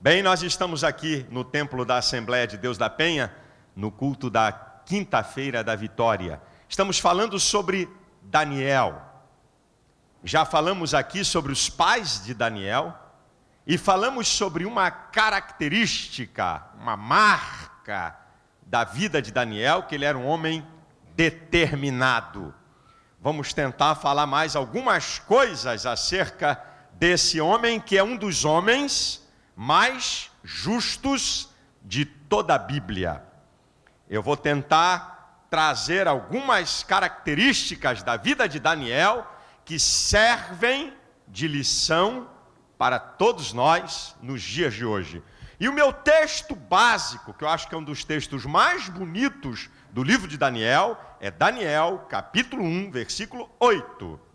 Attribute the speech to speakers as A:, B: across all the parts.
A: Bem, nós estamos aqui no Templo da Assembleia de Deus da Penha, no culto da Quinta-feira da Vitória. Estamos falando sobre Daniel. Já falamos aqui sobre os pais de Daniel e falamos sobre uma característica, uma marca da vida de Daniel, que ele era um homem determinado. Vamos tentar falar mais algumas coisas acerca desse homem, que é um dos homens mais justos de toda a Bíblia. Eu vou tentar trazer algumas características da vida de Daniel que servem de lição para todos nós nos dias de hoje. E o meu texto básico, que eu acho que é um dos textos mais bonitos do livro de Daniel, é Daniel, capítulo 1, versículo 8.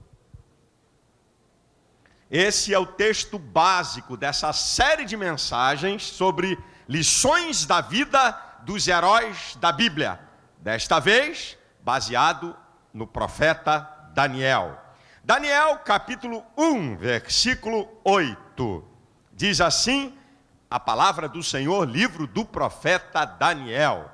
A: Esse é o texto básico dessa série de mensagens sobre lições da vida dos heróis da Bíblia. Desta vez, baseado no profeta Daniel. Daniel, capítulo 1, versículo 8. Diz assim a palavra do Senhor, livro do profeta Daniel.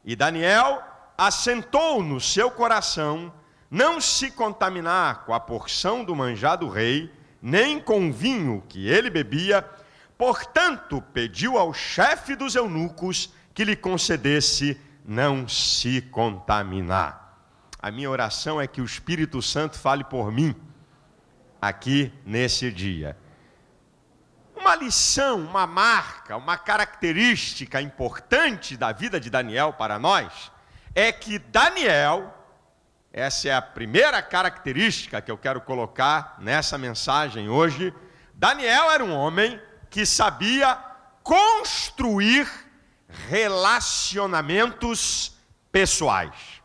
A: E Daniel assentou no seu coração não se contaminar com a porção do manjar do rei, nem com o vinho que ele bebia. Portanto, pediu ao chefe dos eunucos que lhe concedesse não se contaminar. A minha oração é que o Espírito Santo fale por mim aqui nesse dia. Uma lição, uma marca, uma característica importante da vida de Daniel para nós é que Daniel, essa é a primeira característica que eu quero colocar nessa mensagem hoje. Daniel era um homem que sabia construir relacionamentos pessoais.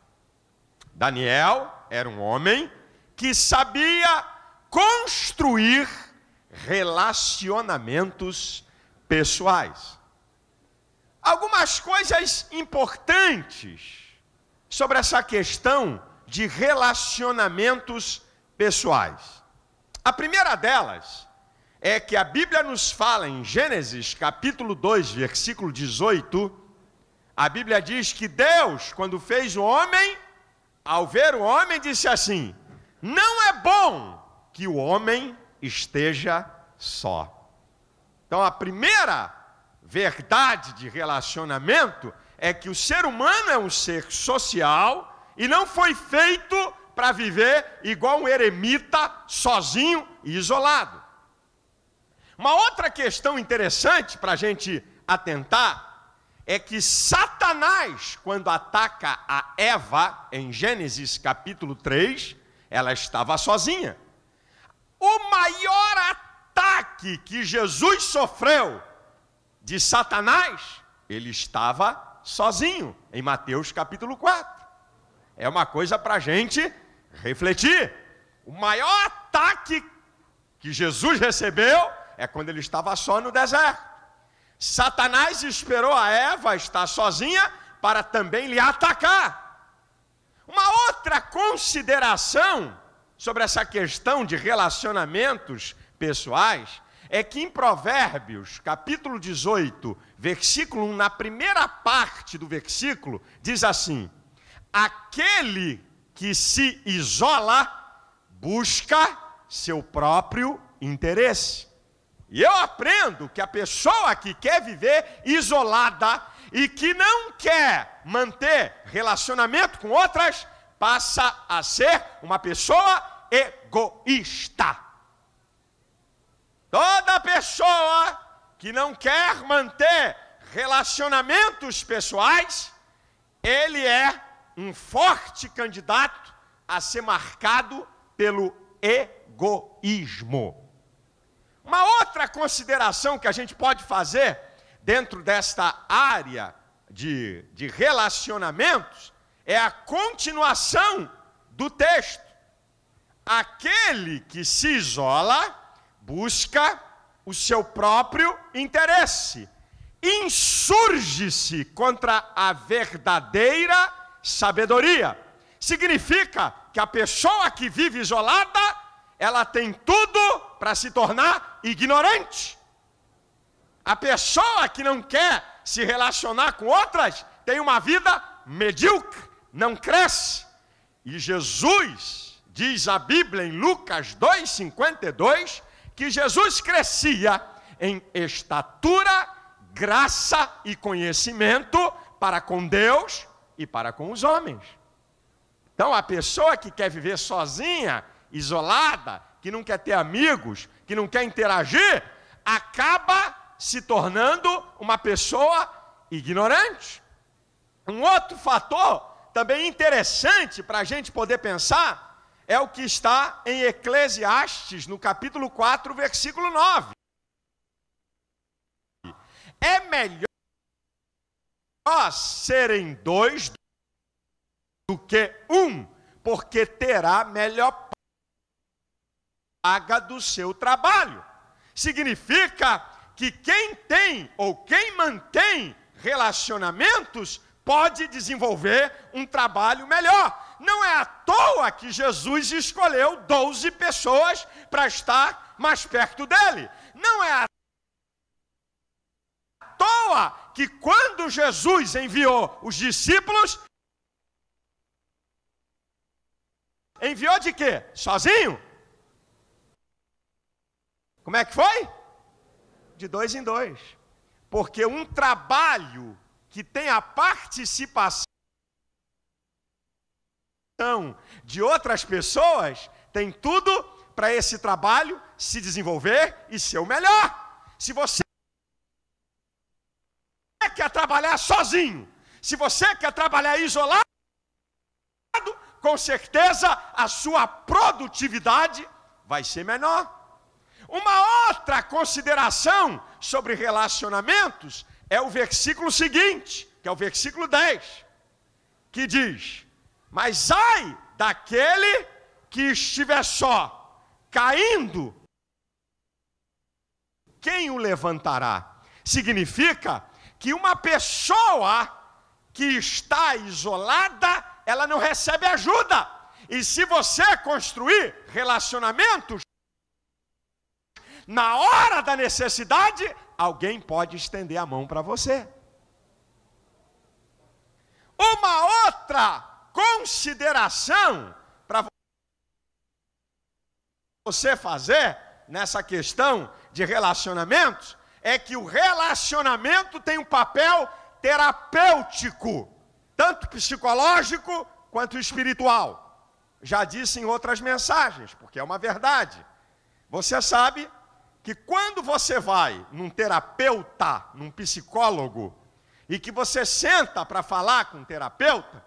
A: Daniel era um homem que sabia construir relacionamentos pessoais. Algumas coisas importantes sobre essa questão de relacionamentos pessoais. A primeira delas é que a Bíblia nos fala em Gênesis capítulo 2, versículo 18, a Bíblia diz que Deus, quando fez o homem, ao ver o homem, disse assim: não é bom que o homem esteja só. Então a primeira verdade de relacionamento é que o ser humano é um ser social e não foi feito para viver igual um eremita, sozinho e isolado. Uma outra questão interessante para a gente atentar é que Satanás, quando ataca a Eva, em Gênesis capítulo 3, ela estava sozinha. O maior ataque que Jesus sofreu de Satanás, ele estava sozinho, em Mateus capítulo 4. É uma coisa para a gente refletir. O maior ataque que Jesus recebeu é quando ele estava só no deserto. Satanás esperou a Eva estar sozinha para também lhe atacar. Uma outra consideração sobre essa questão de relacionamentos pessoais é que em Provérbios, capítulo 18, versículo 1, na primeira parte do versículo, diz assim: aquele que se isola busca seu próprio interesse. E eu aprendo que a pessoa que quer viver isolada e que não quer manter relacionamento com outras, passa a ser uma pessoa egoísta. Toda pessoa que não quer manter relacionamentos pessoais, ele é um forte candidato a ser marcado pelo egoísmo. Uma outra consideração que a gente pode fazer dentro desta área de relacionamentos é a continuação do texto. Aquele que se isola busca o seu próprio interesse, insurge-se contra a verdadeira sabedoria. Significa que a pessoa que vive isolada, ela tem tudo para se tornar ignorante. A pessoa que não quer se relacionar com outras tem uma vida medíocre, não cresce. E Jesus, diz a Bíblia em Lucas 2,52, que Jesus crescia em estatura, graça e conhecimento para com Deus e para com os homens. Então, a pessoa que quer viver sozinha, isolada, que não quer ter amigos, que não quer interagir, acaba se tornando uma pessoa ignorante. Um outro fator também interessante para a gente poder pensar é o que está em Eclesiastes, no capítulo 4, versículo 9. É melhor serem dois do que um, porque terá melhor paga do seu trabalho. Significa que quem tem ou quem mantém relacionamentos pode desenvolver um trabalho melhor. Não é à toa que Jesus escolheu 12 pessoas para estar mais perto dele. Não é à toa que quando Jesus enviou os discípulos, enviou de quê? Sozinho? Como é que foi? De 2 em 2. Porque um trabalho que tem a participação de outras pessoas, tem tudo para esse trabalho se desenvolver e ser o melhor. Se você quer trabalhar sozinho, se você quer trabalhar isolado, com certeza a sua produtividade vai ser menor. Uma outra consideração sobre relacionamentos é o versículo seguinte, que é o versículo 10, que diz: mas ai daquele que estiver só, caindo, quem o levantará? Significa que uma pessoa que está isolada, ela não recebe ajuda. E se você construir relacionamentos, na hora da necessidade, alguém pode estender a mão para você. Uma outra consideração para você fazer nessa questão de relacionamentos é que o relacionamento tem um papel terapêutico, tanto psicológico quanto espiritual. Já disse em outras mensagens, porque é uma verdade. Você sabe que quando você vai num terapeuta, num psicólogo, e que você senta para falar com um terapeuta,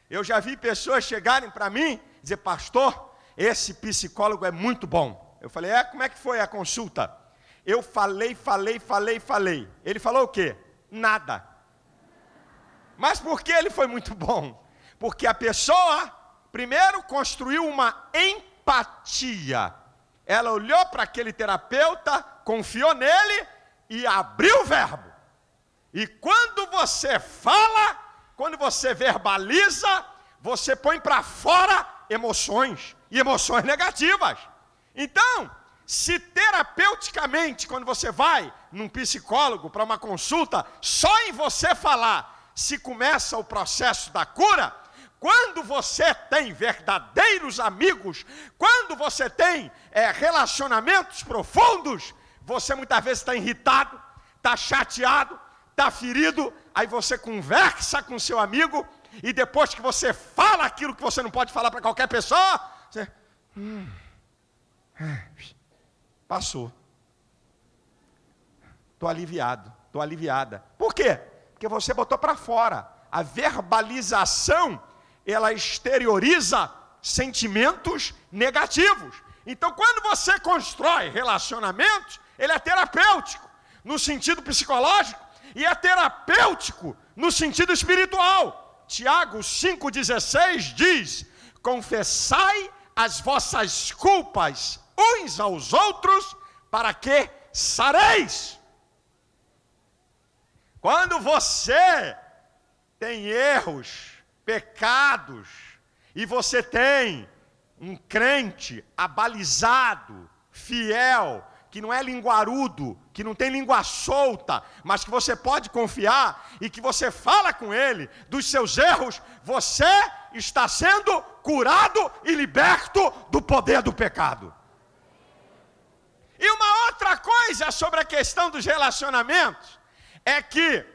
A: eu já vi pessoas chegarem para mim e dizer: pastor, esse psicólogo é muito bom. Eu falei: como é que foi a consulta? Eu falei. Ele falou o quê? Nada. Mas por que ele foi muito bom? Porque a pessoa, primeiro, construiu uma empatia. Ela olhou para aquele terapeuta, confiou nele e abriu o verbo. E quando você fala, quando você verbaliza, você põe para fora emoções, e emoções negativas. Então, se terapeuticamente, quando você vai num psicólogo para uma consulta, só em você falar se começa o processo da cura, quando você tem verdadeiros amigos, quando você tem relacionamentos profundos, você muitas vezes está irritado, está chateado, está ferido, aí você conversa com seu amigo, e depois que você fala aquilo que você não pode falar para qualquer pessoa, você... passou. Estou aliviado, estou aliviada. Por quê? Porque você botou para fora. A verbalização, ela exterioriza sentimentos negativos. Então, quando você constrói relacionamentos, ele é terapêutico no sentido psicológico e é terapêutico no sentido espiritual. Tiago 5,16 diz: confessai as vossas culpas uns aos outros, para que sareis. Quando você tem erros, pecados, e você tem um crente abalizado, fiel, que não é linguarudo, que não tem língua solta, mas que você pode confiar e que você fala com ele dos seus erros, você está sendo curado e liberto do poder do pecado. E uma outra coisa sobre a questão dos relacionamentos é que,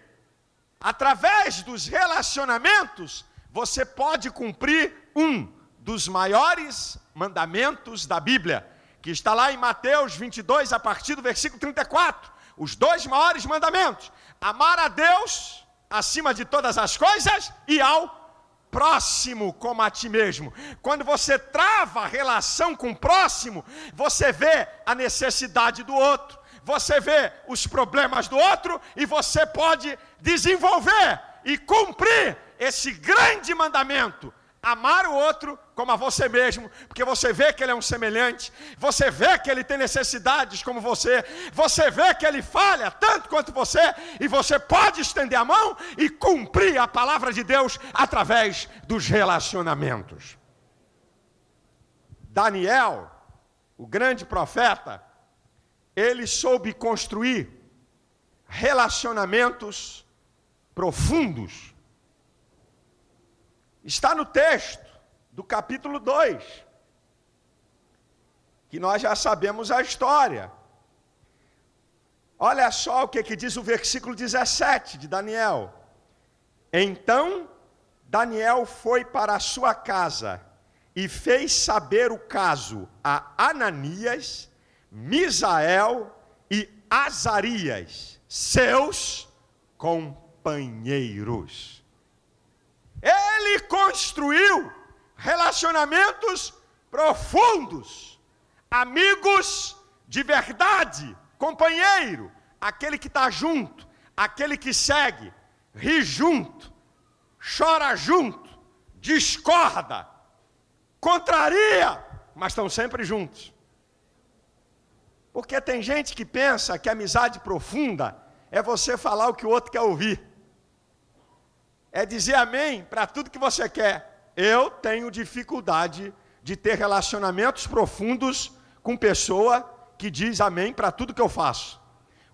A: através dos relacionamentos, você pode cumprir um dos maiores mandamentos da Bíblia, que está lá em Mateus 22, a partir do versículo 34. Os 2 maiores mandamentos: amar a Deus acima de todas as coisas e ao próximo como a ti mesmo. Quando você trava a relação com o próximo, você vê a necessidade do outro, você vê os problemas do outro e você pode desenvolver e cumprir esse grande mandamento: amar o outro como a você mesmo, porque você vê que ele é um semelhante, você vê que ele tem necessidades como você vê que ele falha tanto quanto você, e você pode estender a mão e cumprir a palavra de Deus através dos relacionamentos. Daniel, o grande profeta, ele soube construir relacionamentos profundos. Está no texto do capítulo 2, que nós já sabemos a história. Olha só o que diz o versículo 17 de Daniel. Então Daniel foi para a sua casa e fez saber o caso a Ananias, Misael e Azarias, seus companheiros. Ele construiu relacionamentos profundos, amigos de verdade, companheiro, aquele que está junto, aquele que segue, ri junto, chora junto, discorda, contraria, mas estão sempre juntos. Porque tem gente que pensa que amizade profunda é você falar o que o outro quer ouvir, é dizer amém para tudo que você quer. Eu tenho dificuldade de ter relacionamentos profundos com pessoa que diz amém para tudo que eu faço.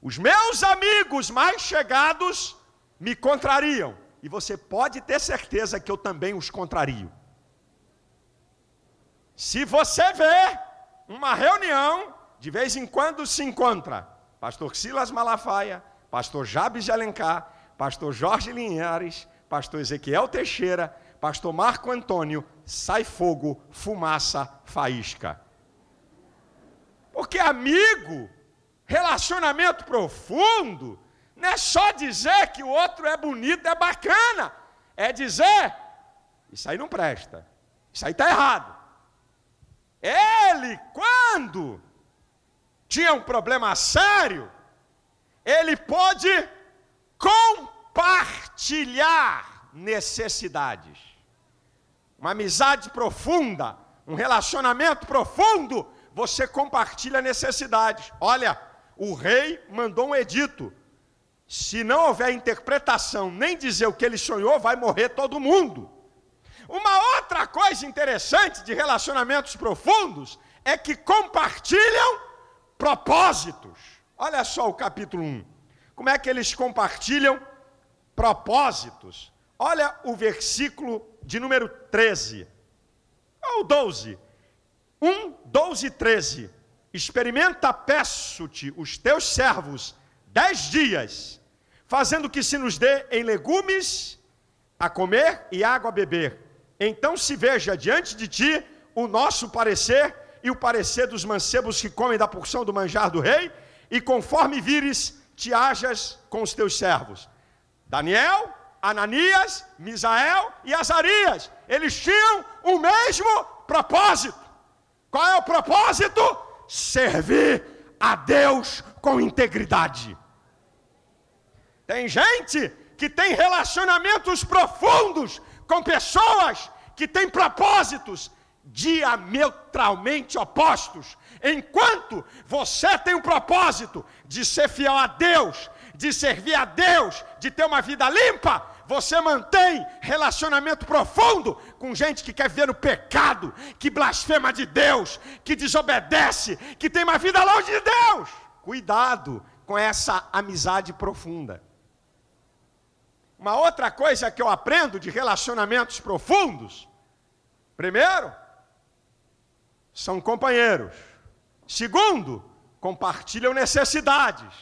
A: Os meus amigos mais chegados me contrariam, e você pode ter certeza que eu também os contrario. Se você vê uma reunião, de vez em quando se encontra pastor Silas Malafaia, pastor Jabes de Alencar, pastor Jorge Linhares, pastor Ezequiel Teixeira, pastor Marco Antônio, sai fogo, fumaça, faísca. Porque amigo, relacionamento profundo, não é só dizer que o outro é bonito, é bacana, é dizer, isso aí não presta, isso aí está errado. Ele, quando tinha um problema sério, ele pôde compartilhar necessidades. Uma amizade profunda, um relacionamento profundo, você compartilha necessidades. Olha, o rei mandou um edito: se não houver interpretação, nem dizer o que ele sonhou, vai morrer todo mundo. Uma outra coisa interessante de relacionamentos profundos é que compartilham propósitos. Olha só o capítulo 1. Como é que eles compartilham propósitos? Olha o versículo de número 13, ou 12. 1, 12 e 13. Experimenta, peço-te, os teus servos 10 dias, fazendo que se nos dê em legumes a comer e água a beber. Então se veja diante de ti o nosso parecer e o parecer dos mancebos que comem da porção do manjar do rei, e conforme vires, te hajas com os teus servos. Daniel, Ananias, Misael e Azarias, eles tinham o mesmo propósito. Qual é o propósito? Servir a Deus com integridade. Tem gente que tem relacionamentos profundos com pessoas que têm propósitos diametralmente opostos. Enquanto você tem o propósito de ser fiel a Deus, de servir a Deus, de ter uma vida limpa, você mantém relacionamento profundo com gente que quer viver no pecado, que blasfema de Deus, que desobedece, que tem uma vida longe de Deus. Cuidado com essa amizade profunda. Uma outra coisa que eu aprendo de relacionamentos profundos: primeiro, são companheiros. Segundo, compartilham necessidades.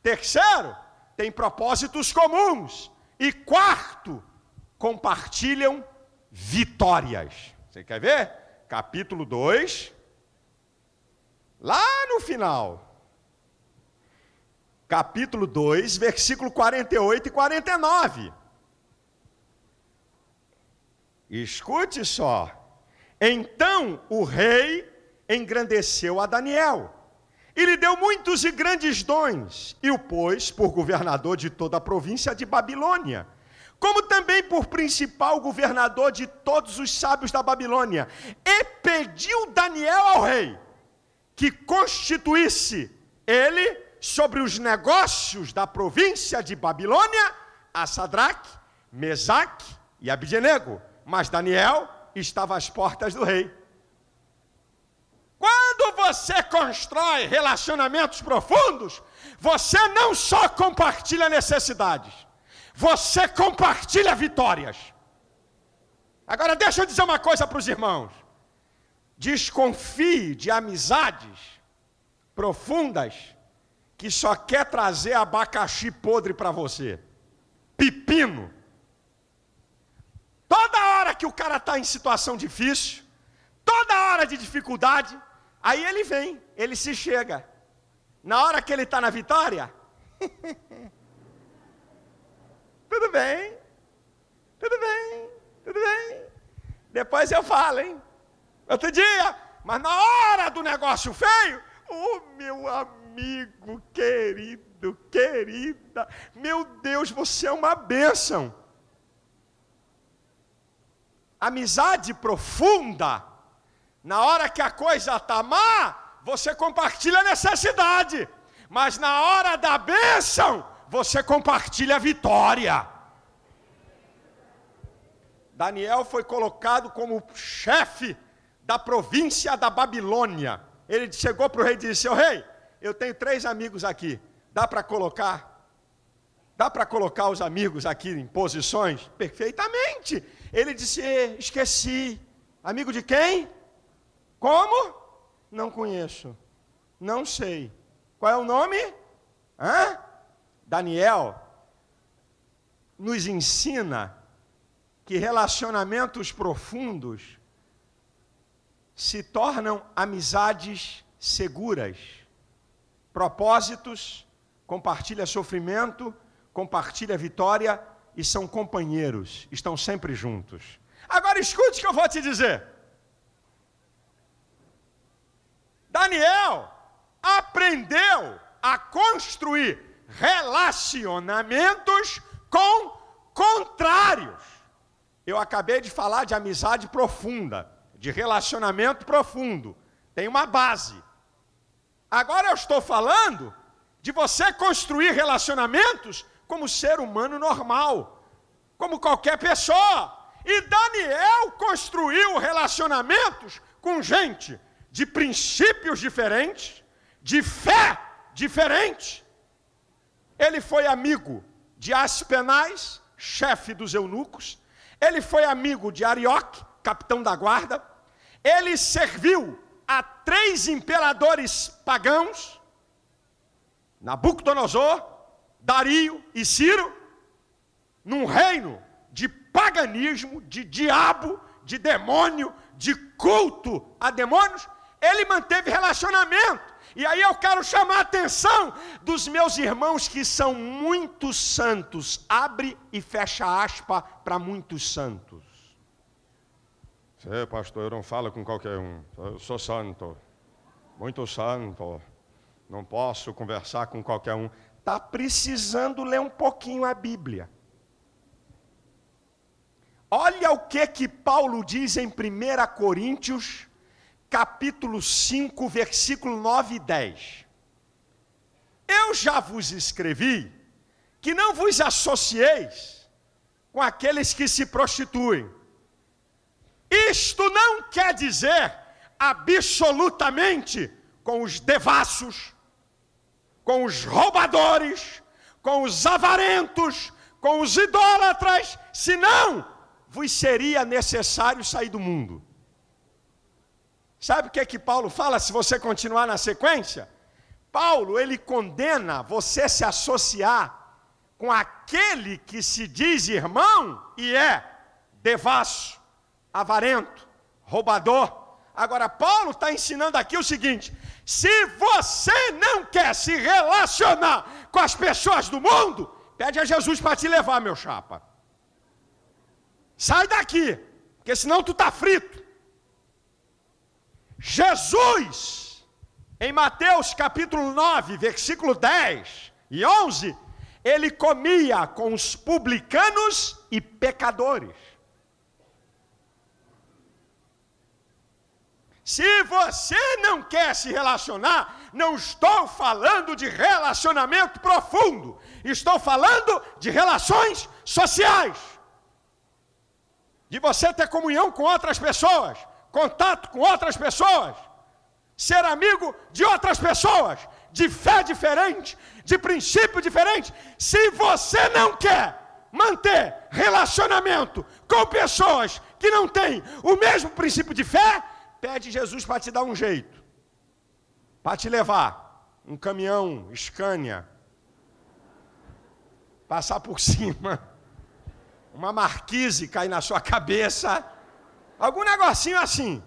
A: Terceiro, têm propósitos comuns. E quarto, compartilham vitórias. Você quer ver? Capítulo 2, lá no final. Capítulo 2, versículo 48 e 49. Escute só. Então o rei engrandeceu a Daniel, e lhe deu muitos e grandes dons, e o pôs por governador de toda a província de Babilônia, como também por principal governador de todos os sábios da Babilônia. E pediu Daniel ao rei que constituísse ele sobre os negócios da província de Babilônia a Sadraque, Mesaque e Abdenego. Mas Daniel estava às portas do rei. Quando você constrói relacionamentos profundos, você não só compartilha necessidades, você compartilha vitórias. Agora deixa eu dizer uma coisa para os irmãos: desconfie de amizades profundas que só quer trazer abacaxi podre para você, pepino. Toda hora que o cara está em situação difícil, toda hora de dificuldade, aí ele vem, ele se chega. Na hora que ele está na vitória, tudo bem, tudo bem, tudo bem. Depois eu falo, hein? Outro dia, mas na hora do negócio feio, meu amigo querido, querida, meu Deus, você é uma bênção. Amizade profunda, na hora que a coisa está má, você compartilha a necessidade, mas na hora da bênção, você compartilha a vitória. Daniel foi colocado como chefe da província da Babilônia. Ele chegou para o rei e disse: "Ô rei, eu tenho 3 amigos aqui, dá para colocar os amigos aqui em posições?" Perfeitamente. Ele disse: "Esqueci. Amigo de quem? Como? Não conheço. Não sei. Qual é o nome? Hã?" Daniel nos ensina que relacionamentos profundos se tornam amizades seguras. Propósitos, compartilha sofrimento, compartilha vitória e são companheiros, estão sempre juntos. Agora escute o que eu vou te dizer. Daniel aprendeu a construir relacionamentos com contrários. Eu acabei de falar de amizade profunda, de relacionamento profundo. Tem uma base. Agora eu estou falando de você construir relacionamentos como ser humano normal, como qualquer pessoa. E Daniel construiu relacionamentos com gente de princípios diferentes, de fé diferente. Ele foi amigo de Aspenaz, chefe dos eunucos. Ele foi amigo de Arioque, capitão da guarda. Ele serviu a 3 imperadores pagãos, Nabucodonosor, Dario e Ciro, num reino de paganismo, de diabo, de demônio, de culto a demônios. Ele manteve relacionamento. E aí eu quero chamar a atenção dos meus irmãos que são muito santos. Abre e fecha aspa para muitos santos. Pastor, eu não falo com qualquer um. Eu sou santo, muito santo. Não posso conversar com qualquer um. Está precisando ler um pouquinho a Bíblia. Olha o que Paulo diz em 1 Coríntios, capítulo 5, versículo 9 e 10. Eu já vos escrevi que não vos associeis com aqueles que se prostituem. Isto não quer dizer absolutamente com os devassos, com os roubadores, com os avarentos, com os idólatras, senão vos seria necessário sair do mundo. Sabe o que é que Paulo fala, se você continuar na sequência? Paulo, ele condena você se associar com aquele que se diz irmão e é devasso, avarento, roubador. Agora, Paulo está ensinando aqui o seguinte: se você não quer se relacionar com as pessoas do mundo, pede a Jesus para te levar, meu chapa. Sai daqui, porque senão tu está frito. Jesus, em Mateus capítulo 9, versículo 10 e 11, ele comia com os publicanos e pecadores. Se você não quer se relacionar, não estou falando de relacionamento profundo, estou falando de relações sociais. De você ter comunhão com outras pessoas, contato com outras pessoas, ser amigo de outras pessoas, de fé diferente, de princípio diferente. Se você não quer manter relacionamento com pessoas que não têm o mesmo princípio de fé, pede Jesus para te dar um jeito, para te levar um caminhão Scania, passar por cima, uma marquise cair na sua cabeça, algum negocinho assim,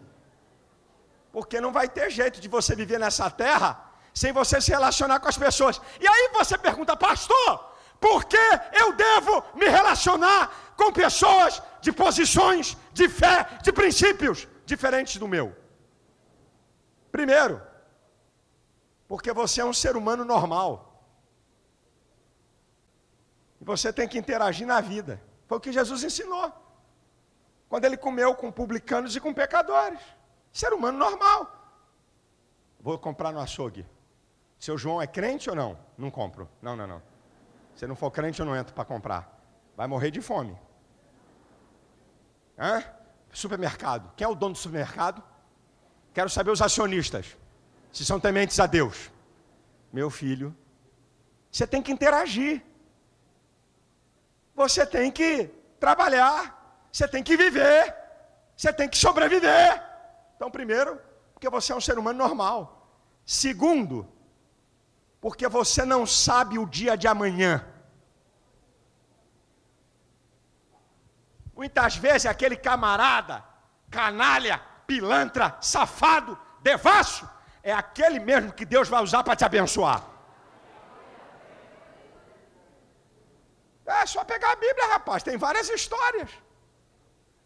A: porque não vai ter jeito de você viver nessa terra sem você se relacionar com as pessoas. E aí você pergunta: pastor, por que eu devo me relacionar com pessoas de posições, de fé, de princípios diferentes do meu? Primeiro, porque você é um ser humano normal. E você tem que interagir na vida. Foi o que Jesus ensinou. Quando ele comeu com publicanos e com pecadores. Ser humano normal. Vou comprar no açougue. Seu João é crente ou não? Não compro. Não. Se não for crente, eu não entro para comprar. Vai morrer de fome. Supermercado. Quem é o dono do supermercado? Quero saber os acionistas. Se são tementes a Deus. Meu filho, você tem que interagir. Você tem que trabalhar. Você tem que viver. Você tem que sobreviver. Então, primeiro, porque você é um ser humano normal. Segundo, porque você não sabe o dia de amanhã. Muitas vezes aquele camarada, canalha, pilantra, safado, devasso, é aquele mesmo que Deus vai usar para te abençoar. É só pegar a Bíblia, rapaz, tem várias histórias.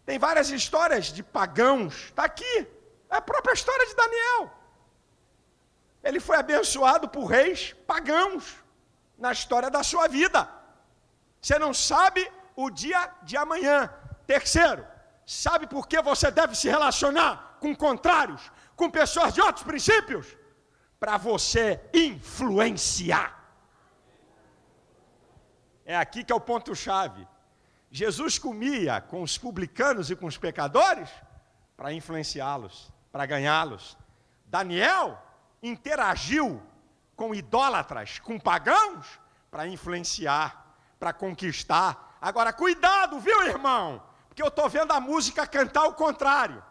A: Tem várias histórias de pagãos, está aqui, é a própria história de Daniel. Ele foi abençoado por reis pagãos na história da sua vida. Você não sabe o dia de amanhã. Terceiro, sabe por que você deve se relacionar com contrários, com pessoas de outros princípios? Para você influenciar. É aqui que é o ponto-chave. Jesus comia com os publicanos e com os pecadores para influenciá-los, para ganhá-los. Daniel interagiu com idólatras, com pagãos, para influenciar, para conquistar. Agora, cuidado, viu, irmão? Porque eu estou vendo a música cantar o contrário.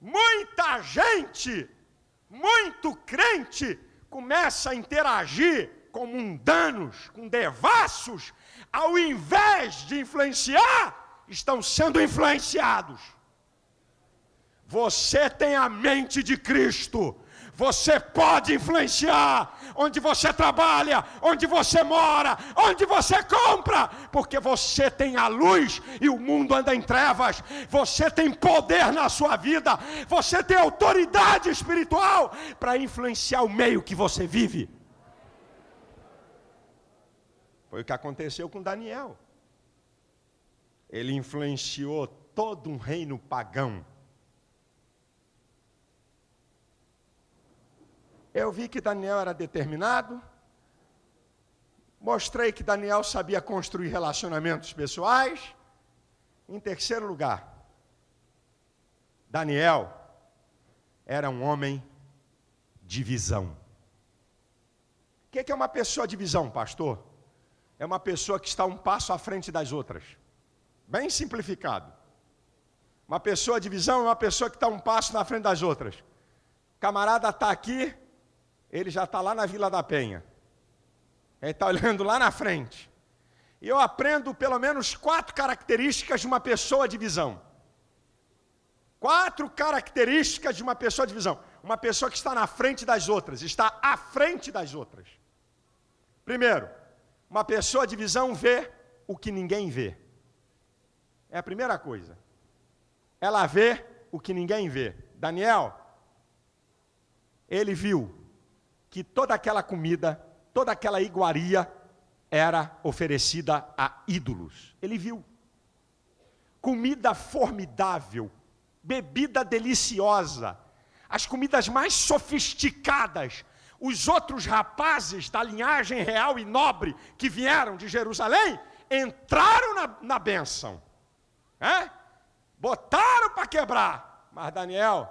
A: Muita gente, muito crente, começa a interagir com mundanos, com devassos, ao invés de influenciar, estão sendo influenciados. Você tem a mente de Cristo. Você pode influenciar onde você trabalha, onde você mora, onde você compra, porque você tem a luz e o mundo anda em trevas. Você tem poder na sua vida, você tem autoridade espiritual para influenciar o meio que você vive. Foi o que aconteceu com Daniel. Ele influenciou todo um reino pagão. Eu vi que Daniel era determinado, Mostrei que Daniel sabia construir relacionamentos pessoais. Em terceiro lugar, Daniel era um homem de visão. O que é uma pessoa de visão, pastor? É uma pessoa que está um passo à frente das outras. Bem simplificado. Uma pessoa de visão é uma pessoa que está um passo na frente das outras. O camarada está aqui, ele já está lá na Vila da Penha. Ele está olhando lá na frente. E eu aprendo pelo menos 4 características de uma pessoa de visão. 4 características de uma pessoa de visão. Uma pessoa que está na frente das outras, está à frente das outras. Primeiro, uma pessoa de visão vê o que ninguém vê. É a primeira coisa. Ela vê o que ninguém vê. Daniel, ele viu que toda aquela comida, toda aquela iguaria era oferecida a ídolos. Ele viu. Comida formidável, bebida deliciosa, as comidas mais sofisticadas. Os outros rapazes da linhagem real e nobre que vieram de Jerusalém entraram na bênção. Botaram para quebrar. Mas Daniel,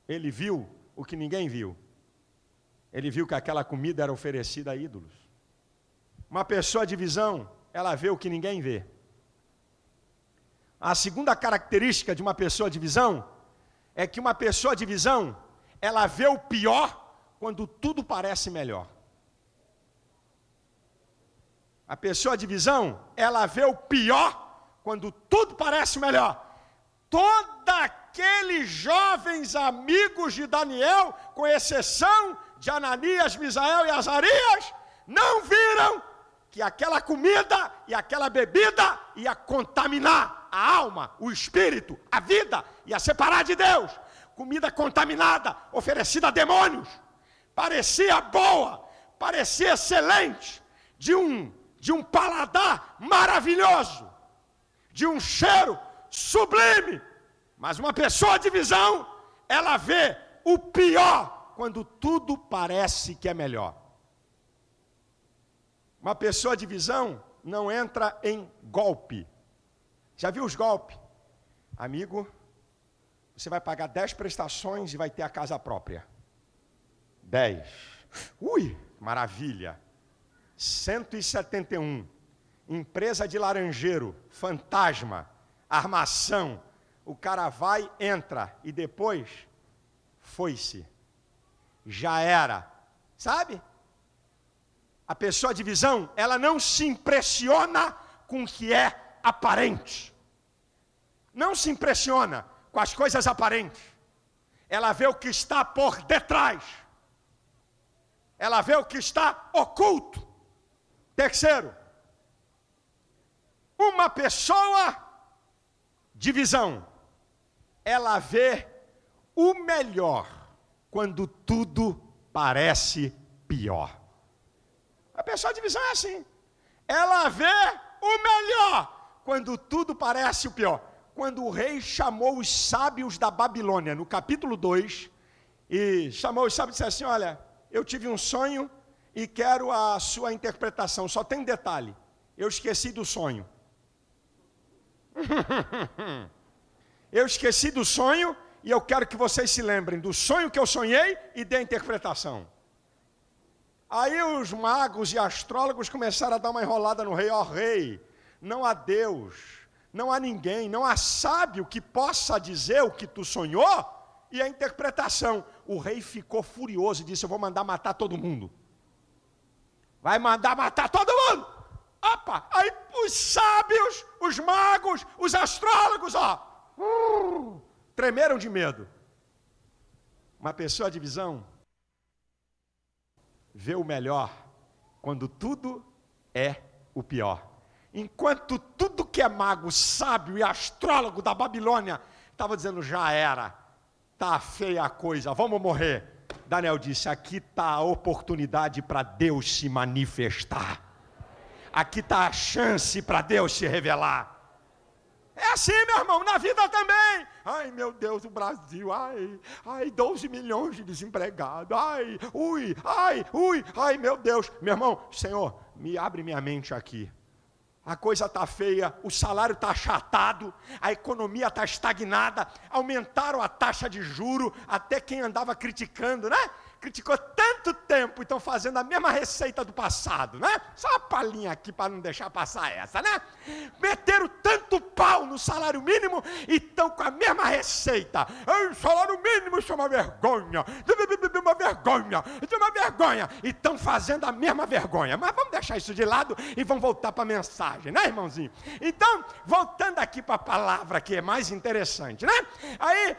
A: ele viu o que ninguém viu. Ele viu que aquela comida era oferecida a ídolos. Uma pessoa de visão, ela vê o que ninguém vê. A segunda característica de uma pessoa de visão é que uma pessoa de visão, ela vê o pior quando tudo parece melhor. A pessoa de visão, ela vê o pior quando tudo parece melhor. Todos aqueles jovens amigos de Daniel, com exceção de Ananias, Misael e Azarias, não viram que aquela comida e aquela bebida ia contaminar a alma, o espírito, a vida, ia separar de Deus. Comida contaminada, oferecida a demônios. Parecia boa, parecia excelente, de um paladar maravilhoso, de um cheiro sublime. Mas uma pessoa de visão, ela vê o pior quando tudo parece que é melhor. Uma pessoa de visão não entra em golpe. Já viu os golpes? Amigo, você vai pagar 10 prestações e vai ter a casa própria. 10. Ui, maravilha. 171. Empresa de laranjeiro, fantasma, armação. O cara vai, entra e depois foi-se. Já era. Sabe? A pessoa de visão, ela não se impressiona com o que é aparente. Não se impressiona com as coisas aparentes. Ela vê o que está por detrás. Ela vê o que está oculto. Terceiro, uma pessoa de visão, ela vê o melhor quando tudo parece pior. A pessoa de visão é assim. Ela vê o melhor quando tudo parece o pior. Quando o rei chamou os sábios da Babilônia, no capítulo 2, e chamou os sábios e disse assim: olha, eu tive um sonho e quero a sua interpretação. Só tem um detalhe, eu esqueci do sonho. Eu esqueci do sonho e eu quero que vocês se lembrem do sonho que eu sonhei e dê a interpretação. Aí os magos e astrólogos começaram a dar uma enrolada no rei. Ó rei, não há Deus, não há ninguém, não há sábio que possa dizer o que tu sonhou e a interpretação. O rei ficou furioso e disse: eu vou mandar matar todo mundo. Vai mandar matar todo mundo. Opa, aí os sábios, os magos, os astrólogos, tremeram de medo. Uma pessoa de visão vê o melhor quando tudo é o pior. Enquanto tudo que é mago, sábio e astrólogo da Babilônia estava dizendo: já era, tá feia a coisa, vamos morrer. Daniel disse: aqui está a oportunidade para Deus se manifestar. Aqui está a chance para Deus se revelar. É assim, meu irmão, na vida também. Ai, meu Deus, o Brasil, ai, 12 milhões de desempregados, ai, meu Deus. Meu irmão, Senhor, abre minha mente aqui. A coisa está feia, o salário está achatado, a economia está estagnada, aumentaram a taxa de juro, até quem andava criticando, né? Criticou tanto tempo e estão fazendo a mesma receita do passado, né? Só uma palhinha aqui para não deixar passar essa, né? Meteram tanto pau no salário mínimo e estão com a mesma receita. O salário mínimo, isso é uma vergonha, uma vergonha, isso é uma vergonha. E estão fazendo a mesma vergonha. Mas vamos deixar isso de lado e vamos voltar para a mensagem, né, irmãozinho? Então, voltando aqui para a palavra que é mais interessante, né? Aí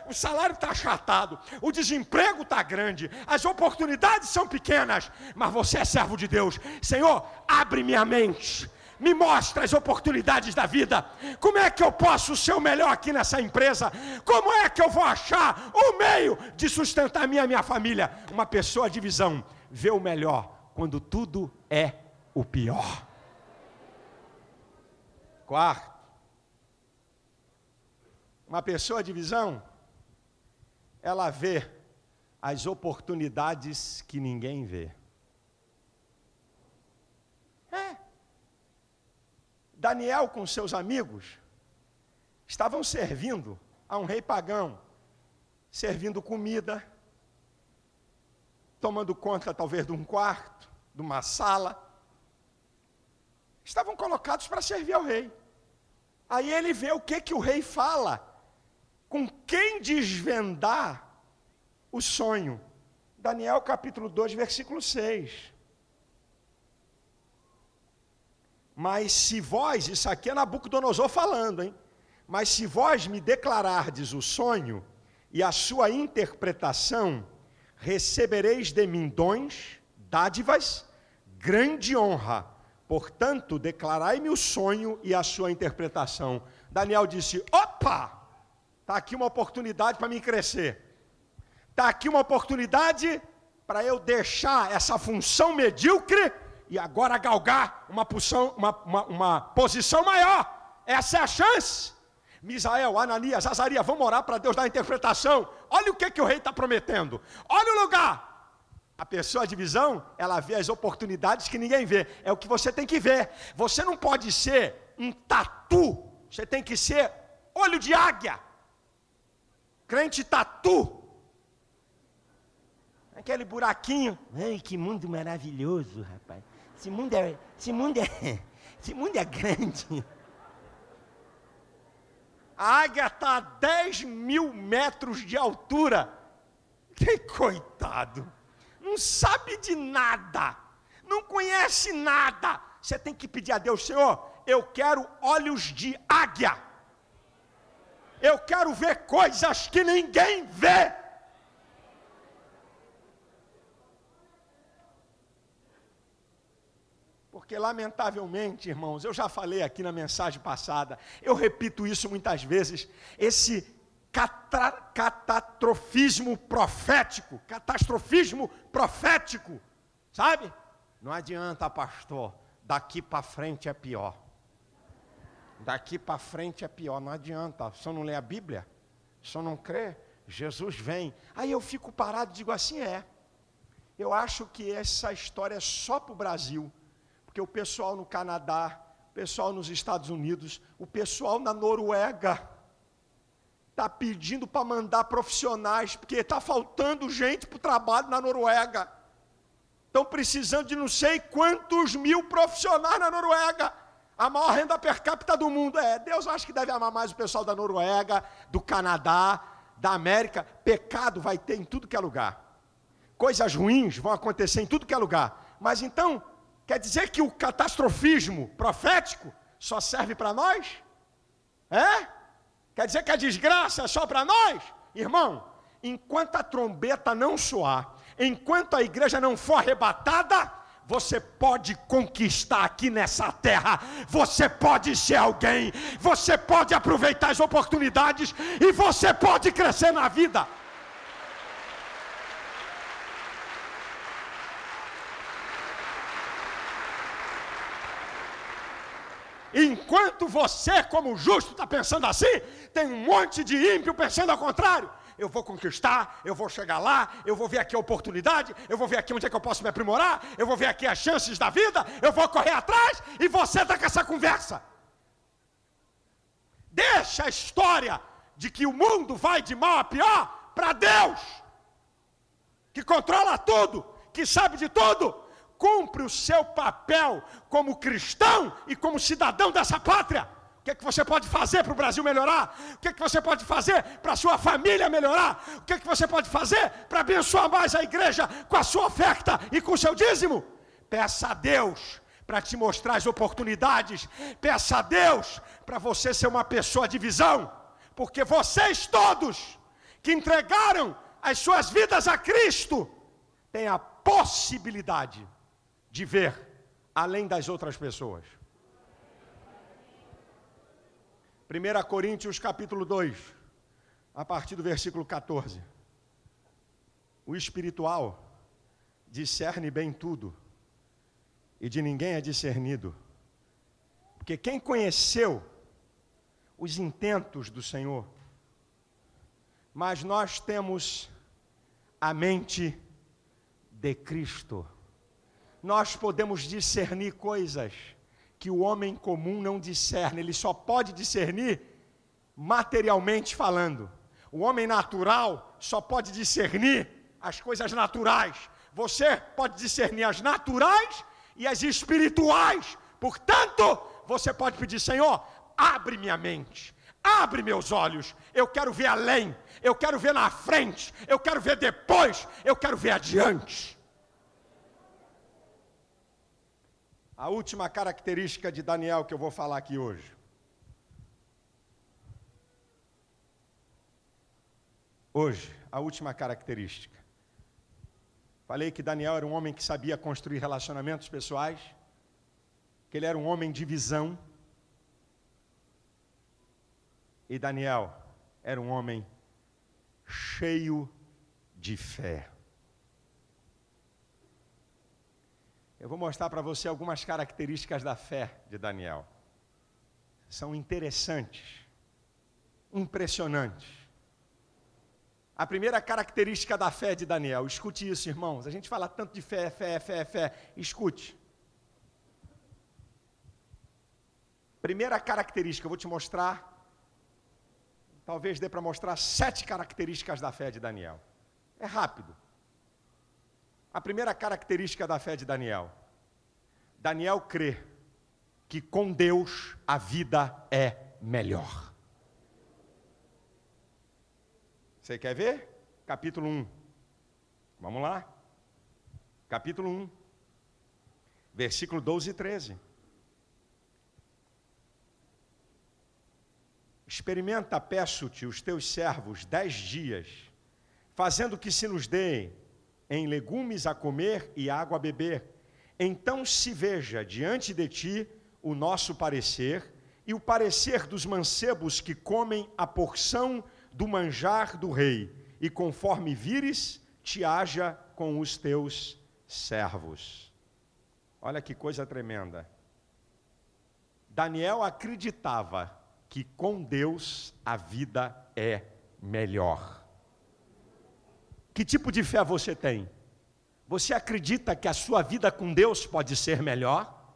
A: o salário está achatado, o desemprego está grande, as oportunidades são pequenas, mas você é servo de Deus. Senhor, abre minha mente, me mostra as oportunidades da vida. Como é que eu posso ser o melhor aqui nessa empresa? Como é que eu vou achar o meio de sustentar a minha família? Uma pessoa de visão vê o melhor quando tudo é o pior. Quarto, uma pessoa de visão, ela vê as oportunidades que ninguém vê. Daniel com seus amigos estavam servindo a um rei pagão, servindo comida, tomando conta talvez de um quarto, de uma sala. Estavam colocados para servir ao rei. Aí ele vê o que o rei fala, com quem desvendar o sonho. Daniel capítulo 2, versículo 6. Mas se vós, isso aqui é Nabucodonosor falando, hein? Mas se vós me declarardes o sonho e a sua interpretação, recebereis de mim dons, dádivas, grande honra. Portanto, declarai-me o sonho e a sua interpretação. Daniel disse, opa, está aqui uma oportunidade para mim crescer. Está aqui uma oportunidade para eu deixar essa função medíocre e agora galgar uma posição maior. Essa é a chance. Misael, Ananias, Azarias, vamos orar para Deus dar a interpretação. Olha o que o rei está prometendo. Olha o lugar. A pessoa de visão, ela vê as oportunidades que ninguém vê. É o que você tem que ver. Você não pode ser um tatu. Você tem que ser olho de águia. Crente tatu. Aquele buraquinho. Ai, que mundo maravilhoso, rapaz. Esse mundo é grande. A águia está a 10.000 metros de altura. Que coitado. Não sabe de nada. Não conhece nada. Você tem que pedir a Deus, Senhor, eu quero olhos de águia. Eu quero ver coisas que ninguém vê. Porque, lamentavelmente, irmãos, eu já falei aqui na mensagem passada, eu repito isso muitas vezes, esse catastrofismo profético, sabe? Não adianta, pastor, daqui para frente é pior. Daqui para frente é pior, não adianta, o senhor não lê a Bíblia? O senhor não crê? Jesus vem. Aí eu fico parado e digo assim, eu acho que essa história é só para o Brasil. Porque o pessoal no Canadá, o pessoal nos Estados Unidos, o pessoal na Noruega está pedindo para mandar profissionais, porque está faltando gente para o trabalho na Noruega. Estão precisando de não sei quantos mil profissionais na Noruega. A maior renda per capita do mundo. Deus acho que deve amar mais o pessoal da Noruega, do Canadá, da América. Pecado vai ter em tudo que é lugar. Coisas ruins vão acontecer em tudo que é lugar. Mas então, quer dizer que o catastrofismo profético só serve para nós? Quer dizer que a desgraça é só para nós? Irmão, enquanto a trombeta não soar, enquanto a igreja não for arrebatada, você pode conquistar aqui nessa terra, você pode ser alguém, você pode aproveitar as oportunidades e você pode crescer na vida. Enquanto você, como justo, está pensando assim, tem um monte de ímpio pensando ao contrário. eu vou conquistar, eu vou chegar lá, eu vou ver aqui a oportunidade, eu vou ver aqui onde é que eu posso me aprimorar, eu vou ver aqui as chances da vida, eu vou correr atrás, e você está com essa conversa. Deixa a história de que o mundo vai de mal a pior para Deus, que controla tudo, que sabe de tudo. Cumpre o seu papel como cristão e como cidadão dessa pátria. O que é que você pode fazer para o Brasil melhorar? O que é que você pode fazer para a sua família melhorar? O que é que você pode fazer para abençoar mais a igreja com a sua oferta e com o seu dízimo? Peça a Deus para te mostrar as oportunidades. Peça a Deus para você ser uma pessoa de visão. Porque vocês todos que entregaram as suas vidas a Cristo têm a possibilidade de ver além das outras pessoas. 1 Coríntios capítulo 2, a partir do versículo 14. O espiritual discerne bem tudo, e de ninguém é discernido. Porque quem conheceu os intentos do Senhor? Mas nós temos a mente de Cristo. Nós podemos discernir coisas que o homem comum não discerne. Ele só pode discernir materialmente falando. O homem natural só pode discernir as coisas naturais. Você pode discernir as naturais e as espirituais. Portanto, você pode pedir: Senhor, abre minha mente, abre meus olhos. Eu quero ver além, eu quero ver na frente, eu quero ver depois, eu quero ver adiante. A última característica de Daniel que eu vou falar aqui hoje. Hoje, a última característica. Falei que Daniel era um homem que sabia construir relacionamentos pessoais, que ele era um homem de visão. E Daniel era um homem cheio de fé. Eu vou mostrar para você algumas características da fé de Daniel. São interessantes, impressionantes. A primeira característica da fé de Daniel, escute isso, irmãos. A gente fala tanto de fé, escute. Primeira característica, eu vou te mostrar, talvez dê para mostrar 7 características da fé de Daniel. É rápido. A primeira característica da fé de Daniel. Daniel crê que com Deus a vida é melhor. Você quer ver? Capítulo 1. Vamos lá. Capítulo 1. Versículo 12 e 13. Experimenta, peço-te, os teus servos 10 dias, fazendo que se nos dê em legumes a comer e água a beber. Então se veja diante de ti o nosso parecer e o parecer dos mancebos que comem a porção do manjar do rei, e conforme vires, te haja com os teus servos. Olha que coisa tremenda. Daniel acreditava que com Deus a vida é melhor. Que tipo de fé você tem? Você acredita que a sua vida com Deus pode ser melhor?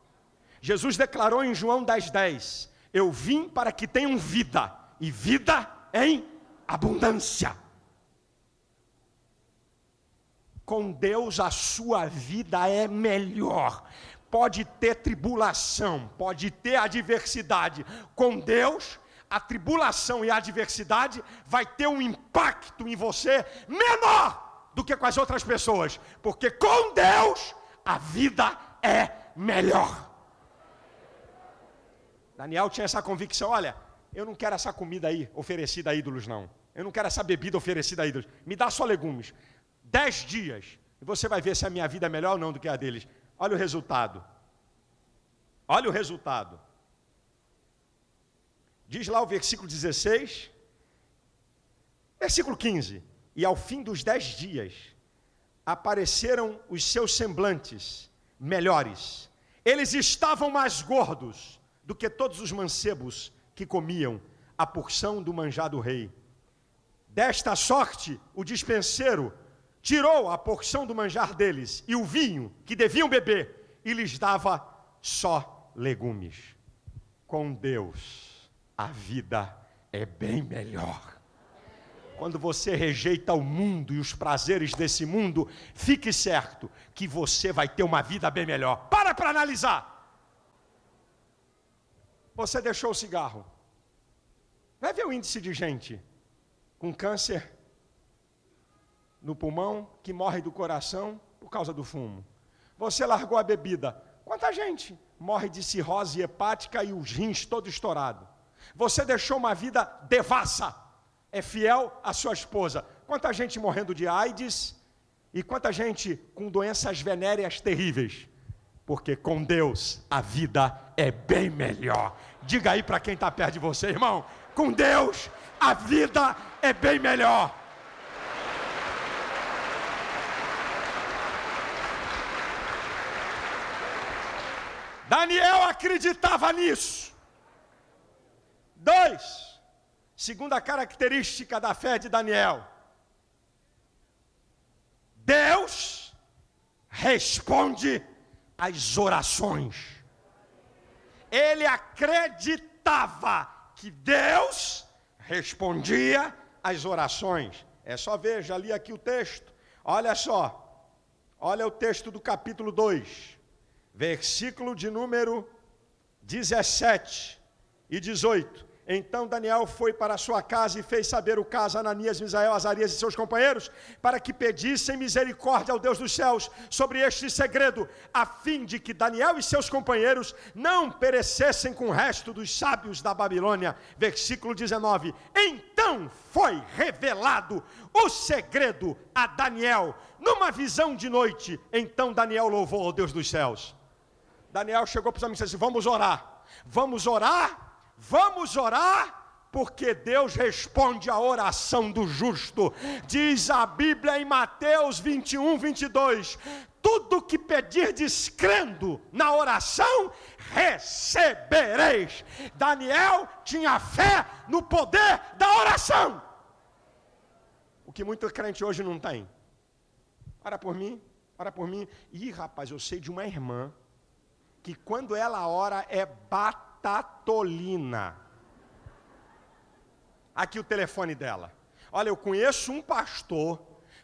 A: Jesus declarou em João 10:10, eu vim para que tenham vida, e vida em abundância. Com Deus a sua vida é melhor. Pode ter tribulação, pode ter adversidade. Com Deus, a tribulação e a adversidade vai ter um impacto em você menor do que com as outras pessoas, porque com Deus a vida é melhor. Daniel tinha essa convicção: olha, eu não quero essa comida aí oferecida a ídolos, não. Eu não quero essa bebida oferecida a ídolos. Me dá só legumes. 10 dias, e você vai ver se a minha vida é melhor ou não do que a deles. Olha o resultado. Olha o resultado. Diz lá o versículo 16, versículo 15. E ao fim dos 10 dias, apareceram os seus semblantes melhores. Eles estavam mais gordos do que todos os mancebos que comiam a porção do manjar do rei. Desta sorte, o despenseiro tirou a porção do manjar deles e o vinho que deviam beber e lhes dava só legumes. Com Deus, a vida é bem melhor. Quando você rejeita o mundo e os prazeres desse mundo, fique certo que você vai ter uma vida bem melhor. Para analisar. Você deixou o cigarro. Vai ver o índice de gente com câncer no pulmão, que morre do coração por causa do fumo. Você largou a bebida. Quanta gente morre de cirrose hepática e os rins todo estourado. Você deixou uma vida devassa. É fiel à sua esposa. Quanta gente morrendo de AIDS e quanta gente com doenças venéreas terríveis. Porque com Deus a vida é bem melhor. Diga aí para quem está perto de você, irmão. Com Deus a vida é bem melhor. Daniel acreditava nisso. 2. Segunda característica da fé de Daniel. Deus responde às orações. Ele acreditava que Deus respondia às orações. É só ver, já li aqui o texto. Olha só. Olha o texto do capítulo 2. Versículo de número 17 e 18. Então Daniel foi para a sua casa e fez saber o caso a Ananias, Misael, Azarias e seus companheiros, para que pedissem misericórdia ao Deus dos céus sobre este segredo, a fim de que Daniel e seus companheiros não perecessem com o resto dos sábios da Babilônia. Versículo 19. Então foi revelado o segredo a Daniel, numa visão de noite. Então Daniel louvou ao Deus dos céus. Daniel chegou para os amigos e disse assim: vamos orar, vamos orar, porque Deus responde a oração do justo. Diz a Bíblia em Mateus 21, 22, tudo que pedirdes crendo na oração, recebereis. Daniel tinha fé no poder da oração, o que muito crente hoje não tem. Ora por mim. Ih, rapaz, eu sei de uma irmã que quando ela ora é batatolina. Aqui o telefone dela. Olha, eu conheço um pastor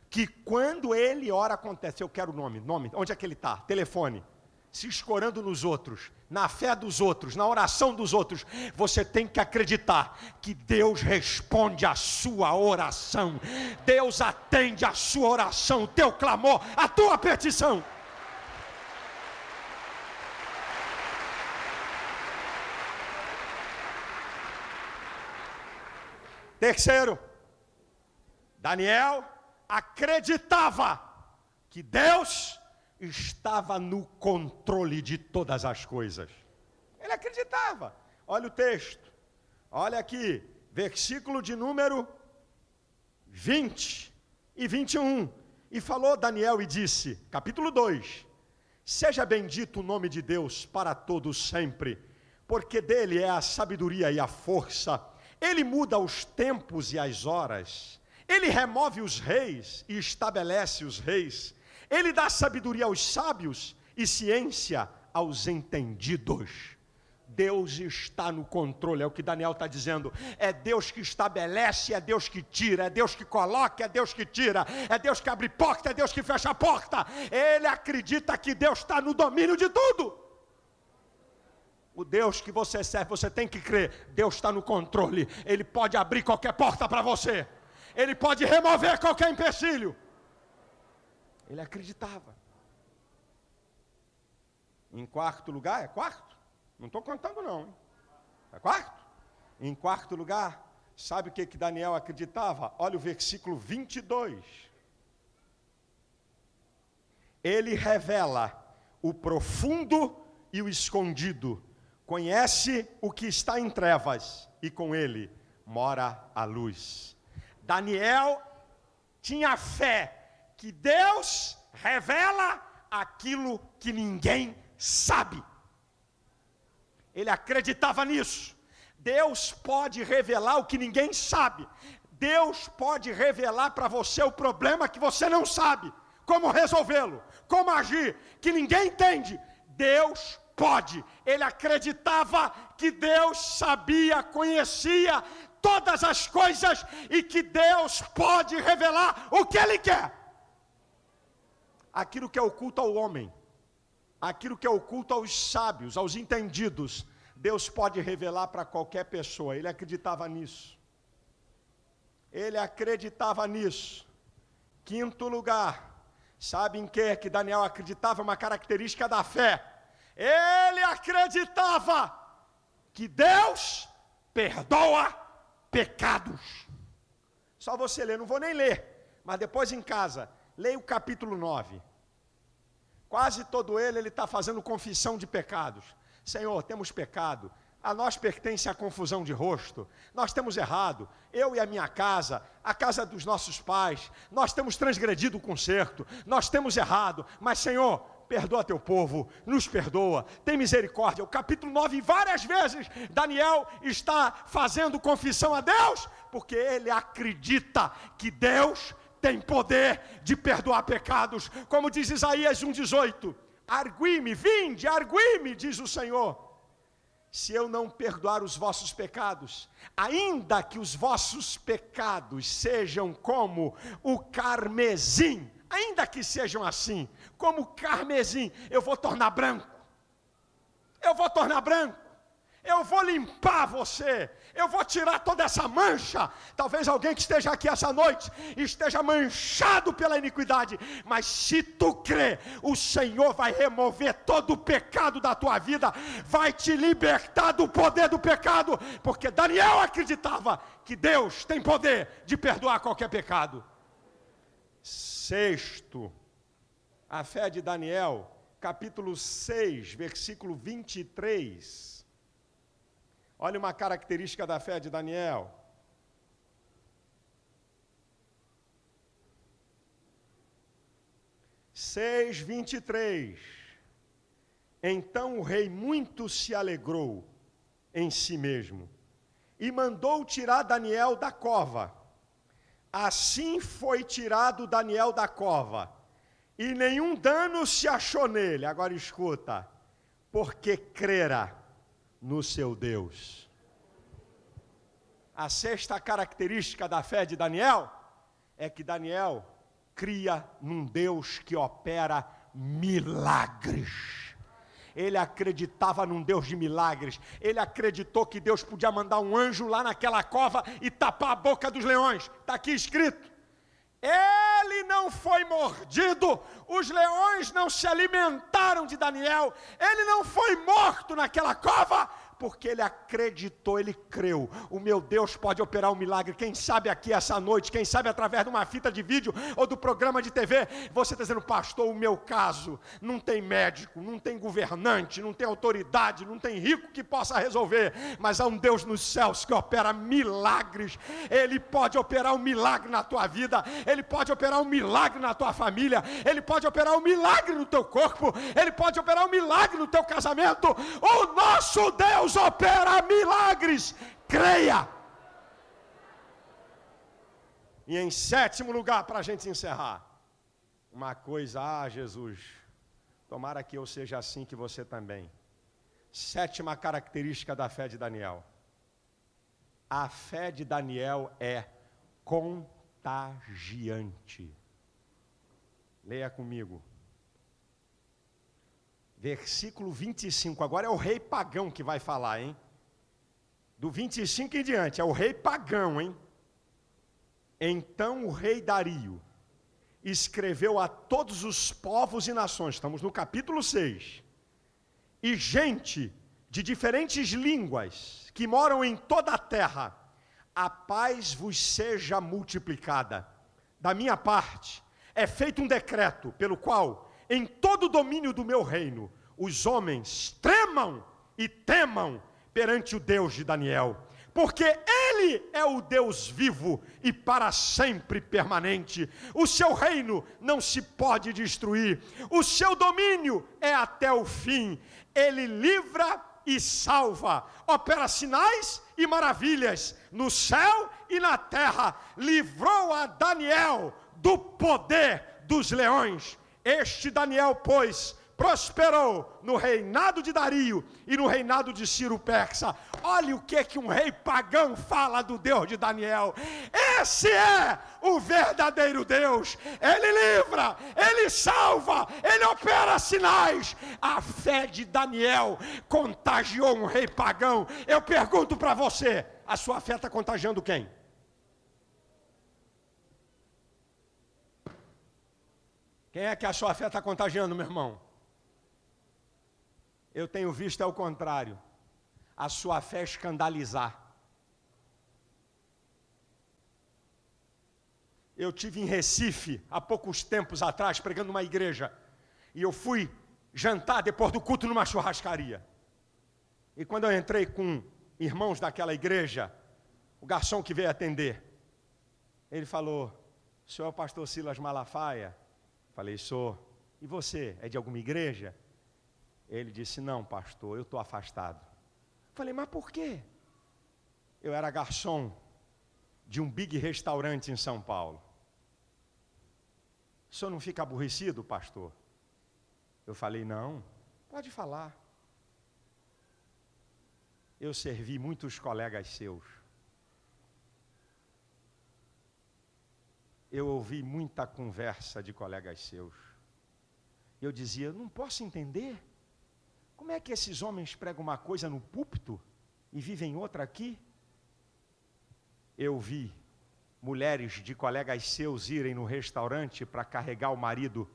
A: que quando ele ora acontece. Eu quero o nome. Onde é que ele está? Telefone. Se escorando nos outros, na fé dos outros, na oração dos outros. Você tem que acreditar que Deus responde a sua oração. Deus atende a sua oração, o teu clamor, a tua petição. Terceiro, Daniel acreditava que Deus estava no controle de todas as coisas. Ele acreditava. Olha o texto. Olha aqui, versículo de número 20 e 21. E falou Daniel e disse, capítulo 2, seja bendito o nome de Deus para todos sempre, porque dele é a sabedoria e a força. Ele muda os tempos e as horas. Ele remove os reis e estabelece os reis. Ele dá sabedoria aos sábios e ciência aos entendidos. Deus está no controle, é o que Daniel está dizendo. É Deus que estabelece, é Deus que tira, é Deus que coloca, é Deus que tira, é Deus que abre porta, é Deus que fecha a porta. Ele acredita que Deus está no domínio de tudo. O Deus que você serve, você tem que crer, Deus está no controle. Ele pode abrir qualquer porta para você. Ele pode remover qualquer empecilho. Ele acreditava. Em quarto lugar, é quarto? Não estou contando não, hein? É quarto? Em quarto lugar, sabe o que Daniel acreditava? Olha o versículo 22. Ele revela o profundo e o escondido. Conhece o que está em trevas e com ele mora a luz. Daniel tinha fé que Deus revela aquilo que ninguém sabe. Ele acreditava nisso. Deus pode revelar o que ninguém sabe. Deus pode revelar para você o problema que você não sabe como resolvê-lo, como agir, que ninguém entende. Deus pode. Ele acreditava que Deus sabia, conhecia todas as coisas e que Deus pode revelar o que Ele quer. Aquilo que é oculto ao homem, aquilo que é oculto aos sábios, aos entendidos, Deus pode revelar para qualquer pessoa. Ele acreditava nisso. Ele acreditava nisso. Quinto lugar, sabe em que Daniel acreditava? Uma característica da fé. Ele acreditava que Deus perdoa pecados. Só você ler, não vou nem ler, mas depois em casa, leia o capítulo 9. Quase todo ele está fazendo confissão de pecados. Senhor, temos pecado, a nós pertence a confusão de rosto, nós temos errado, eu e a minha casa, a casa dos nossos pais, nós temos transgredido o concerto, nós temos errado, mas Senhor, perdoa teu povo, nos perdoa, tem misericórdia. O capítulo 9, várias vezes, Daniel está fazendo confissão a Deus, porque ele acredita que Deus tem poder de perdoar pecados, como diz Isaías 1,18, argui-me, vinde, argui-me, diz o Senhor, se eu não perdoar os vossos pecados, ainda que os vossos pecados sejam como o carmesim, ainda que sejam assim, como o carmesim, eu vou tornar branco, eu vou limpar você, eu vou tirar toda essa mancha. Talvez alguém que esteja aqui essa noite esteja manchado pela iniquidade, mas se tu crê, o Senhor vai remover todo o pecado da tua vida, vai te libertar do poder do pecado, porque Daniel acreditava que Deus tem poder de perdoar qualquer pecado. Sexto, a fé de Daniel, capítulo 6, versículo 23. Olha uma característica da fé de Daniel. Seis, 23. Então o rei muito se alegrou em si mesmo e mandou tirar Daniel da cova. Assim foi tirado Daniel da cova, e nenhum dano se achou nele. Agora escuta, porque crera no seu Deus. A sexta característica da fé de Daniel é que Daniel cria num Deus que opera milagres. Ele acreditava num Deus de milagres. Ele acreditou que Deus podia mandar um anjo lá naquela cova e tapar a boca dos leões. Está aqui escrito. Ele não foi mordido, os leões não se alimentaram de Daniel, ele não foi morto naquela cova, porque ele acreditou, ele creu. O meu Deus pode operar um milagre. Quem sabe aqui essa noite, quem sabe através de uma fita de vídeo ou do programa de TV, você está dizendo, pastor, o meu caso não tem médico, não tem governante, não tem autoridade, não tem rico que possa resolver, mas há um Deus nos céus que opera milagres. Ele pode operar um milagre na tua vida, ele pode operar um milagre na tua família, ele pode operar um milagre no teu corpo, ele pode operar um milagre no teu casamento. O nosso Deus opera milagres, creia. E em sétimo lugar, para a gente encerrar, uma coisa, Jesus, tomara que eu seja assim, que você também. Sétima característica da fé de Daniel. A fé de Daniel é contagiante. Leia comigo. Versículo 25, agora é o rei pagão que vai falar, hein? Do 25 em diante, é o rei pagão, hein? Então o rei Dario escreveu a todos os povos e nações, estamos no capítulo 6, e gente de diferentes línguas que moram em toda a terra, a paz vos seja multiplicada. Da minha parte, é feito um decreto pelo qual em todo o domínio do meu reino, os homens tremam e temam perante o Deus de Daniel, porque Ele é o Deus vivo e para sempre permanente. O seu reino não se pode destruir, o seu domínio é até o fim. Ele livra
B: e salva, opera sinais e maravilhas no céu e na terra, livrou a Daniel do poder dos leões. Este Daniel, pois, prosperou no reinado de Dario e no reinado de Ciro Persa. Olha o que um rei pagão fala do Deus de Daniel. Esse é o verdadeiro Deus. Ele livra, ele salva, ele opera sinais. A fé de Daniel contagiou um rei pagão. Eu pergunto para você, a sua fé está contagiando quem? Quem é que a sua fé está contagiando, meu irmão? Eu tenho visto ao contrário, a sua fé escandalizar. Eu tive em Recife, há poucos tempos atrás, pregando numa igreja, e eu fui jantar depois do culto numa churrascaria. E quando eu entrei com irmãos daquela igreja, o garçom que veio atender, ele falou: "O senhor é o pastor Silas Malafaia?" Falei: "Sou." "E você, é de alguma igreja?" Ele disse: "Não, pastor, eu estou afastado." Falei: "Mas por quê?" Eu era garçom de um big restaurante em São Paulo. "O senhor não fica aborrecido, pastor?" Eu falei: "Não, pode falar." Eu servi muitos colegas seus. Eu ouvi muita conversa de colegas seus. Eu dizia: "Não posso entender. Como é que esses homens pregam uma coisa no púlpito e vivem outra aqui?" Eu vi mulheres de colegas seus irem no restaurante para carregar o marido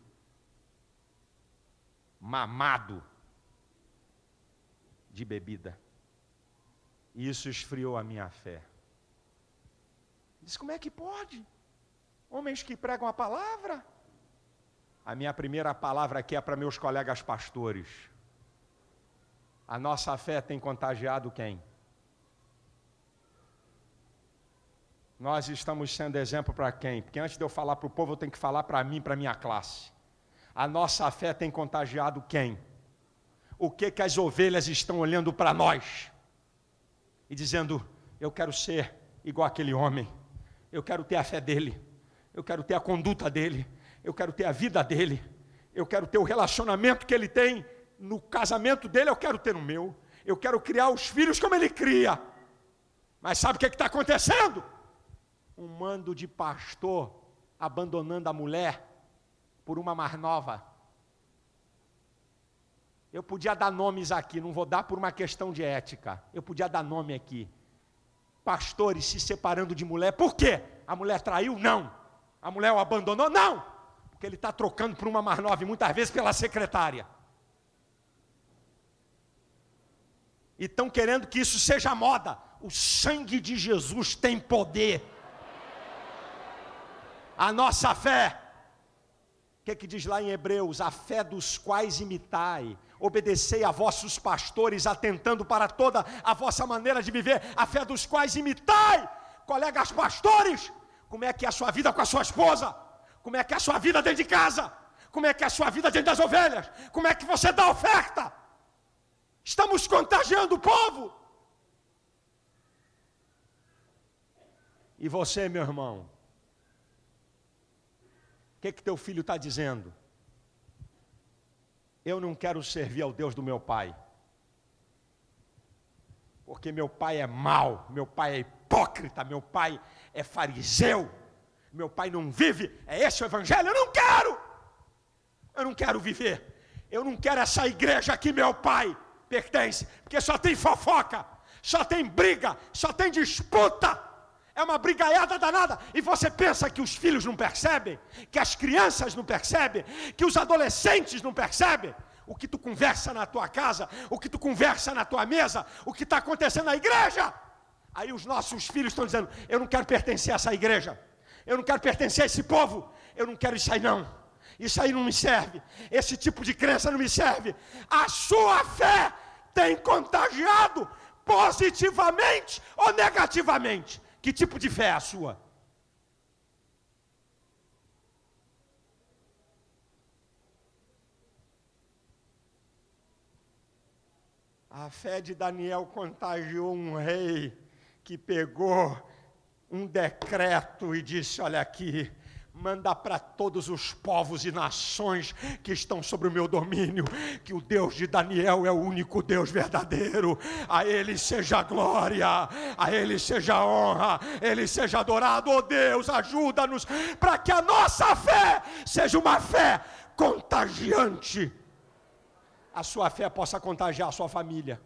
B: mamado de bebida. E isso esfriou a minha fé. Disse: "Como é que pode? Homens que pregam a palavra?" A minha primeira palavra aqui é para meus colegas pastores. A nossa fé tem contagiado quem? Nós estamos sendo exemplo para quem? Porque antes de eu falar para o povo, eu tenho que falar para mim, para a minha classe. A nossa fé tem contagiado quem? O que as ovelhas estão olhando para nós e dizendo: "Eu quero ser igual aquele homem, eu quero ter a fé dele, eu quero ter a conduta dele, eu quero ter a vida dele, eu quero ter o relacionamento que ele tem no casamento dele, eu quero ter no meu, eu quero criar os filhos como ele cria." Mas sabe o que está acontecendo? Um mando de pastor abandonando a mulher por uma mais nova. Eu podia dar nomes aqui, não vou dar por uma questão de ética. Eu podia dar nome aqui. Pastores se separando de mulher. Por quê? A mulher traiu? Não. A mulher o abandonou? Não. Porque ele está trocando por uma mais nova e muitas vezes pela secretária. E estão querendo que isso seja moda. O sangue de Jesus tem poder. A nossa fé, o que diz lá em Hebreus? A fé dos quais imitai, obedecei a vossos pastores, atentando para toda a vossa maneira de viver, a fé dos quais imitai. Colegas pastores, como é que é a sua vida com a sua esposa? Como é que é a sua vida dentro de casa? Como é que é a sua vida dentro das ovelhas? Como é que você dá oferta? Estamos contagiando o povo. E você, meu irmão, o que teu filho está dizendo? Eu não quero servir ao Deus do meu pai, porque meu pai é mau, meu pai é hipócrita, meu pai é fariseu, meu pai não vive, é esse o evangelho? Eu não quero viver, eu não quero essa igreja que meu pai pertence, porque só tem fofoca, só tem briga, só tem disputa. É uma brigaiada danada. E você pensa que os filhos não percebem? Que as crianças não percebem? Que os adolescentes não percebem? O que tu conversa na tua casa, o que tu conversa na tua mesa, o que está acontecendo na igreja. Aí os nossos filhos estão dizendo: eu não quero pertencer a essa igreja, eu não quero pertencer a esse povo, eu não quero isso aí não. Isso aí não me serve, esse tipo de crença não me serve. A sua fé tem contagiado positivamente ou negativamente? Que tipo de fé é a sua? A fé de Daniel contagiou um rei que pegou um decreto e disse: olha aqui, manda para todos os povos e nações que estão sobre o meu domínio, que o Deus de Daniel é o único Deus verdadeiro. A Ele seja glória, a Ele seja honra, Ele seja adorado. Oh Deus, ajuda-nos para que a nossa fé seja uma fé contagiante. A sua fé possa contagiar a sua família.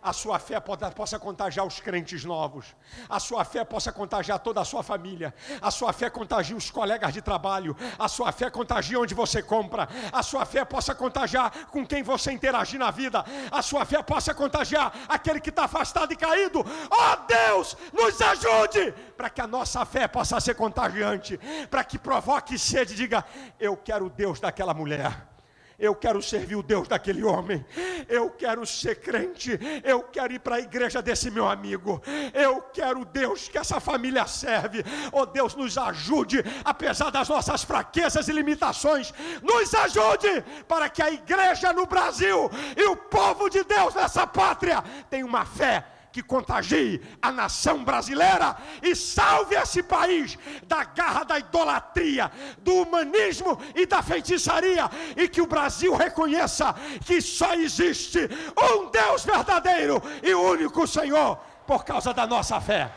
B: A sua fé possa contagiar os crentes novos. A sua fé possa contagiar toda a sua família. A sua fé contagie os colegas de trabalho. A sua fé contagie onde você compra. A sua fé possa contagiar com quem você interagir na vida. A sua fé possa contagiar aquele que está afastado e caído. Oh Deus, nos ajude para que a nossa fé possa ser contagiante, para que provoque sede e diga: eu quero o Deus daquela mulher. Eu quero servir o Deus daquele homem. Eu quero ser crente. Eu quero ir para a igreja desse meu amigo. Eu quero o Deus que essa família serve. Oh Deus, nos ajude, apesar das nossas fraquezas e limitações. Nos ajude para que a igreja no Brasil e o povo de Deus nessa pátria tenham uma fé que contagie a nação brasileira e salve esse país da garra da idolatria, do humanismo e da feitiçaria, e que o Brasil reconheça que só existe um Deus verdadeiro e único Senhor por causa da nossa fé.